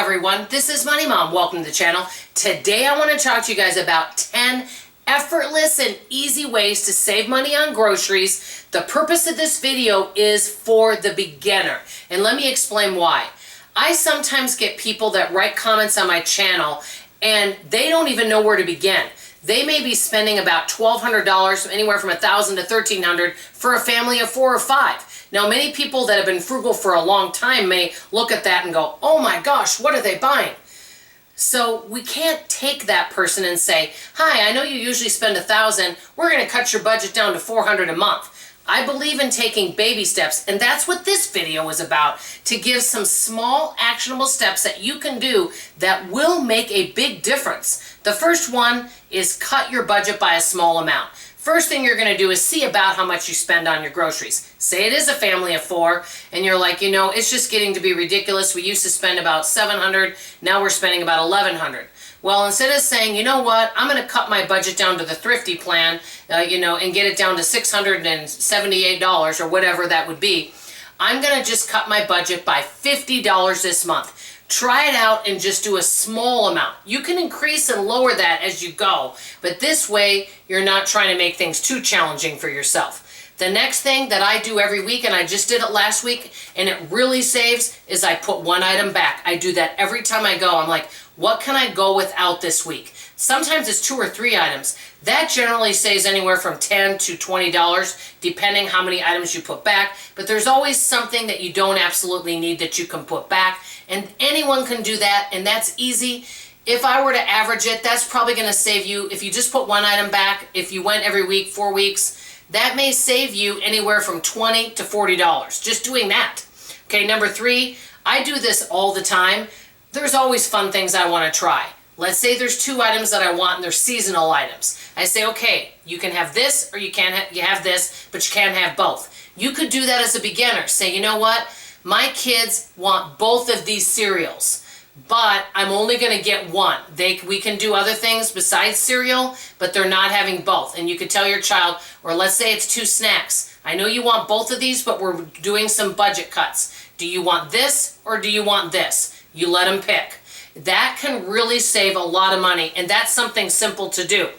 everyone, this is Money Mom. Welcome to the channel. Today I want to talk to you guys about 10 effortless and easy ways to save money on groceries. The purpose of this video is for the beginner, and let me explain why. I sometimes get people that write comments on my channel and they don't even know where to begin. They may be spending about $1,200, anywhere from $1,000 to $1,300 for a family of 4 or 5. Now, many people that have been frugal for a long time may look at that and go, oh my gosh, what are they buying? So we can't take that person and say, hi, I know you usually spend $1,000. We're going to cut your budget down to $400 a month. I believe in taking baby steps, and that's what this video is about, to give some small actionable steps that you can do that will make a big difference. The first one is cut your budget by a small amount. First thing you're going to do is see about how much you spend on your groceries. Say it is a family of 4 and you're like, you know, it's just getting to be ridiculous. We used to spend about $700, now we're spending about $1,100. Well, instead of saying, you know what, I'm going to cut my budget down to the thrifty plan, and get it down to $678 or whatever that would be, I'm going to just cut my budget by $50 this month. Try it out and just do a small amount. You can increase and lower that as you go, but this way you're not trying to make things too challenging for yourself. The next thing that I do every week, and I just did it last week, and it really saves, is I put one item back. I do that every time I go. I'm like, what can I go without this week? Sometimes it's 2 or 3 items. That generally saves anywhere from $10 to $20, depending how many items you put back. But there's always something that you don't absolutely need that you can put back. And anyone can do that, and that's easy. If I were to average it, that's probably going to save you, if you just put one item back, if you went every week, 4 weeks, that may save you anywhere from $20 to $40, just doing that. Okay, number 3, I do this all the time. There's always fun things I want to try. Let's say there's 2 items that I want and they're seasonal items. I say, okay, you can have this or you have this, but you can't have both. You could do that as a beginner. Say, you know what? My kids want both of these cereals, but I'm only going to get one. We can do other things besides cereal, but they're not having both. And you could tell your child, or let's say it's 2 snacks. I know you want both of these, but we're doing some budget cuts. Do you want this or do you want this? You let them pick. That can really save a lot of money, and that's something simple to do.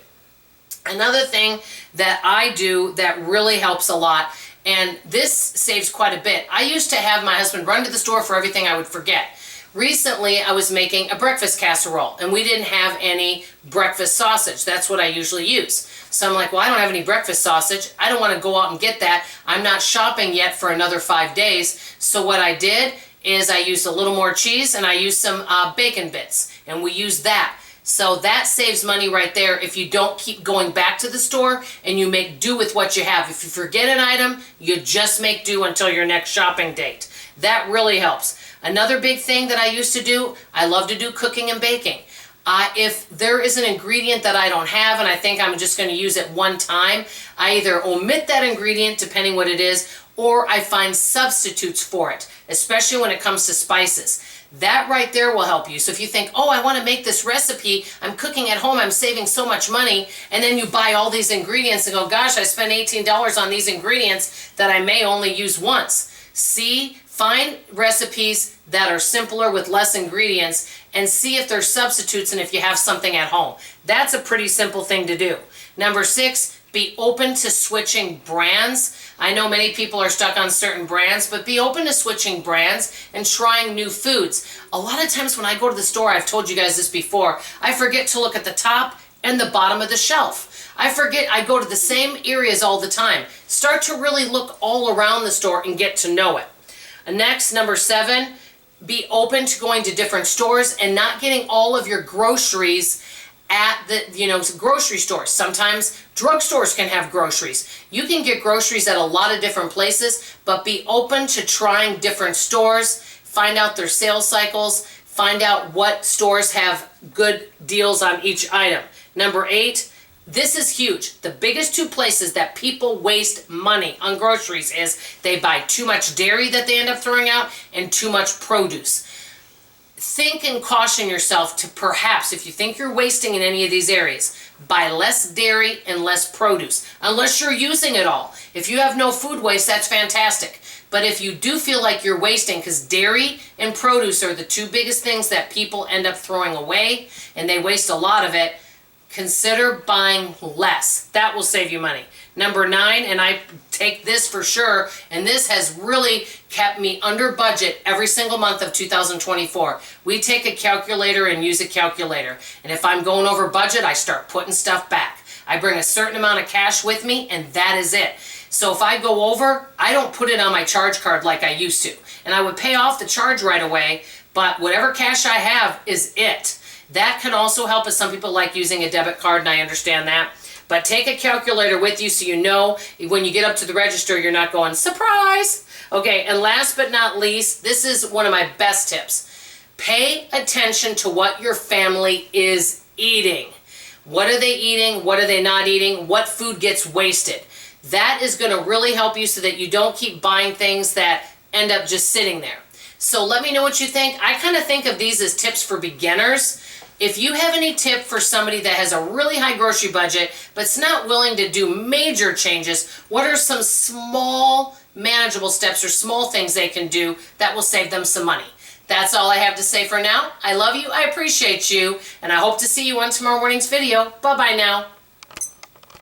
Another thing that I do that really helps a lot, and this saves quite a bit. I used to have my husband run to the store for everything I would forget. Recently, I was making a breakfast casserole, and we didn't have any breakfast sausage. That's what I usually use. So I'm like, well, I don't have any breakfast sausage. I don't want to go out and get that. I'm not shopping yet for another 5 days. So what I did is I used a little more cheese, and I used some bacon bits, and we used that. So that saves money right there if you don't keep going back to the store and you make do with what you have. If you forget an item, you just make do until your next shopping date. That really helps. Another big thing that I used to do, I love to do cooking and baking. If there is an ingredient that I don't have and I think I'm just going to use it one time, I either omit that ingredient depending what it is, or I find substitutes for it, especially when it comes to spices. That right there will help you. So if you think, oh, I want to make this recipe, I'm cooking at home, I'm saving so much money, and then you buy all these ingredients and go, gosh, I spent $18 on these ingredients that I may only use once. Find recipes that are simpler with less ingredients and see if there's substitutes and if you have something at home. That's a pretty simple thing to do. Number 6, be open to switching brands. I know many people are stuck on certain brands, but be open to switching brands and trying new foods. A lot of times when I go to the store, I've told you guys this before, I forget to look at the top and the bottom of the shelf. I go to the same areas all the time. Start to really look all around the store and get to know it. Next, number 7, be open to going to different stores and not getting all of your groceries at the grocery stores. Sometimes drugstores can have groceries. You can get groceries at a lot of different places, but be open to trying different stores. Find out their sales cycles. Find out what stores have good deals on each item. Number 8, this is huge. The biggest 2 places that people waste money on groceries is they buy too much dairy that they end up throwing out and too much produce. Think and caution yourself to perhaps, if you think you're wasting in any of these areas, buy less dairy and less produce, unless you're using it all. If you have no food waste, that's fantastic. But if you do feel like you're wasting, because dairy and produce are the two biggest things that people end up throwing away, and they waste a lot of it, consider buying less. That will save you money. Number 9, and I take this for sure, and this has really kept me under budget every single month of 2024. We take a calculator and use a calculator. And if I'm going over budget, I start putting stuff back. I bring a certain amount of cash with me, and that is it. So if I go over, I don't put it on my charge card like I used to. And I would pay off the charge right away, but whatever cash I have is it. That can also help us. Some people like using a debit card, and I understand that. But take a calculator with you so you know when you get up to the register, you're not going, surprise! Okay, and last but not least, this is one of my best tips. Pay attention to what your family is eating. What are they eating? What are they not eating? What food gets wasted? That is going to really help you so that you don't keep buying things that end up just sitting there. So let me know what you think. I kind of think of these as tips for beginners. If you have any tip for somebody that has a really high grocery budget but's not willing to do major changes, what are some small manageable steps or small things they can do that will save them some money? That's all I have to say for now. I love you, I appreciate you, and I hope to see you on tomorrow morning's video. Bye-bye now.